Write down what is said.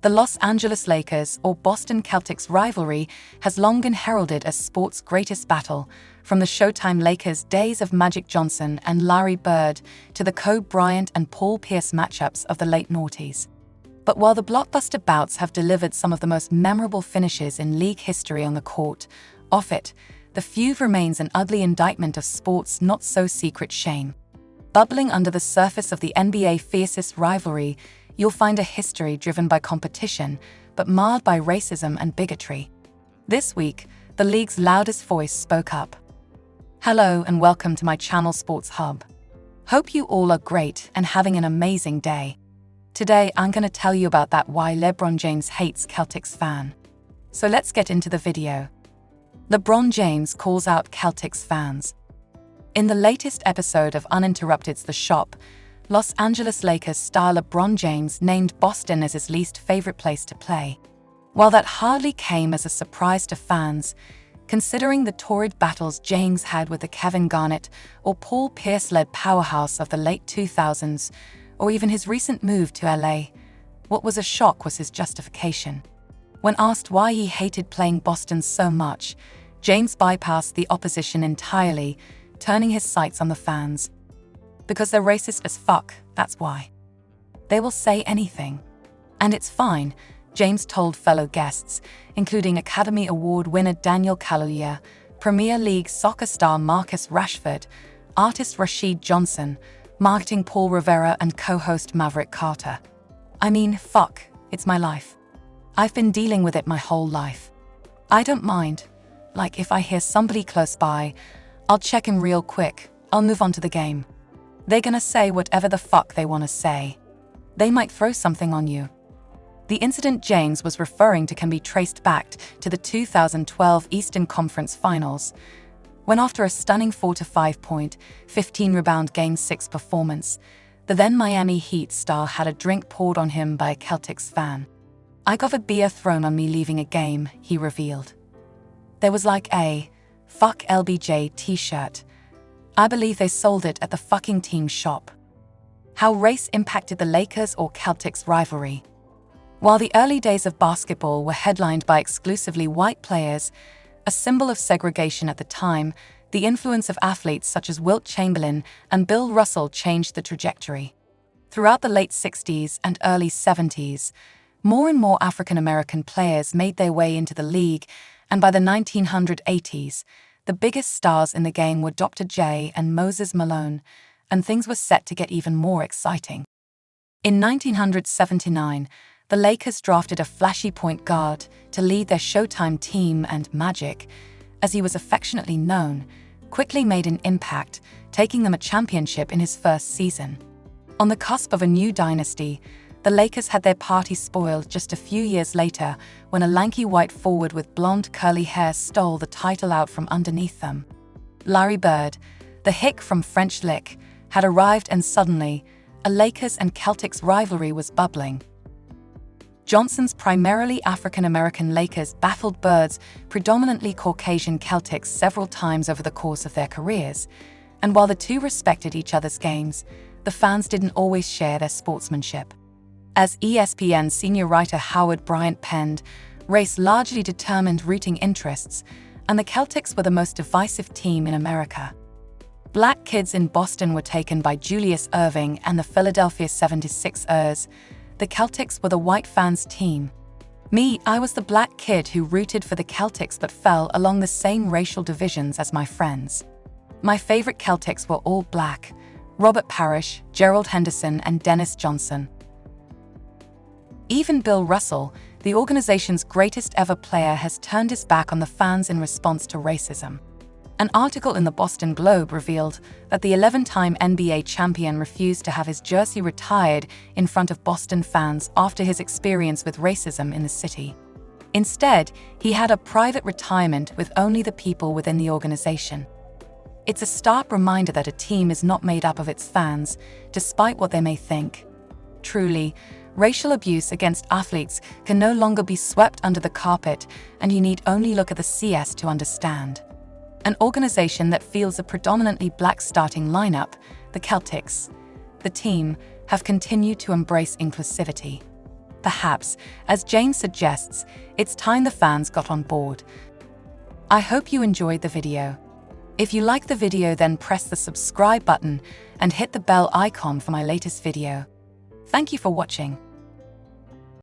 The Los Angeles Lakers, or Boston Celtics rivalry, has long been heralded as sport's greatest battle, from the Showtime Lakers days of Magic Johnson and Larry Bird to the Kobe Bryant and Paul Pierce matchups of the late noughties. But while the blockbuster bouts have delivered some of the most memorable finishes in league history on the court, off it, the feud remains an ugly indictment of sport's not-so-secret shame. Bubbling under the surface of the NBA fiercest rivalry, you'll find a history driven by competition, but marred by racism and bigotry. This week, the league's loudest voice spoke up. Hello and welcome to my channel Sports Hub. Hope you all are great and having an amazing day. Today, I'm going to tell you about that why LeBron James hates Celtics fan. So let's get into the video. LeBron James calls out Celtics fans. In the latest episode of Uninterrupted's The Shop, Los Angeles Lakers star LeBron James named Boston as his least favorite place to play. While that hardly came as a surprise to fans, considering the torrid battles James had with the Kevin Garnett or Paul Pierce-led powerhouse of the late 2000s, or even his recent move to LA, what was a shock was his justification. When asked why he hated playing Boston so much, James bypassed the opposition entirely, turning his sights on the fans. Because they're racist as fuck, that's why. They will say anything. And it's fine, James told fellow guests, including Academy Award winner Daniel Kaluuya, Premier League soccer star Marcus Rashford, artist Rashid Johnson, marketing Paul Rivera and co-host Maverick Carter. I mean, fuck, it's my life. I've been dealing with it my whole life. I don't mind. Like if I hear somebody close by, I'll check in real quick, I'll move on to the game. They're gonna say whatever the fuck they wanna say. They might throw something on you. The incident James was referring to can be traced back to the 2012 Eastern Conference Finals, when after a stunning 4-5-point, 15-rebound Game 6 performance, the then Miami Heat star had a drink poured on him by a Celtics fan. I got a beer thrown on me leaving a game, he revealed. There was like a "fuck LBJ" t-shirt. I believe they sold it at the fucking team shop. How race impacted the Lakers or Celtics rivalry. While the early days of basketball were headlined by exclusively white players, a symbol of segregation at the time, the influence of athletes such as Wilt Chamberlain and Bill Russell changed the trajectory. Throughout the late 60s and early 70s, more and more African-American players made their way into the league, and by the 1980s, the biggest stars in the game were Dr. J and Moses Malone, and things were set to get even more exciting. In 1979, the Lakers drafted a flashy point guard to lead their Showtime team, and Magic, as he was affectionately known, quickly made an impact, taking them a championship in his first season. On the cusp of a new dynasty, the Lakers had their party spoiled just a few years later when a lanky white forward with blonde curly hair stole the title out from underneath them. Larry Bird, the hick from French Lick, had arrived, and suddenly, a Lakers and Celtics rivalry was bubbling. Johnson's primarily African-American Lakers baffled Bird's predominantly Caucasian Celtics several times over the course of their careers, and while the two respected each other's games, the fans didn't always share their sportsmanship. As ESPN senior writer Howard Bryant penned, race largely determined rooting interests, and the Celtics were the most divisive team in America. Black kids in Boston were taken by Julius Erving and the Philadelphia 76ers. The Celtics were the white fans' team. Me, I was the black kid who rooted for the Celtics but fell along the same racial divisions as my friends. My favorite Celtics were all black: Robert Parrish, Gerald Henderson, and Dennis Johnson. Even Bill Russell, the organization's greatest ever player, has turned his back on the fans in response to racism. An article in the Boston Globe revealed that the 11-time NBA champion refused to have his jersey retired in front of Boston fans after his experience with racism in the city. Instead, he had a private retirement with only the people within the organization. It's a stark reminder that a team is not made up of its fans, despite what they may think. Truly, racial abuse against athletes can no longer be swept under the carpet, and you need only look at the CS to understand. An organization that fields a predominantly black starting lineup, the Celtics, the team, have continued to embrace inclusivity. Perhaps, as James suggests, it's time the fans got on board. I hope you enjoyed the video. If you like the video, then press the subscribe button and hit the bell icon for my latest video. Thank you for watching.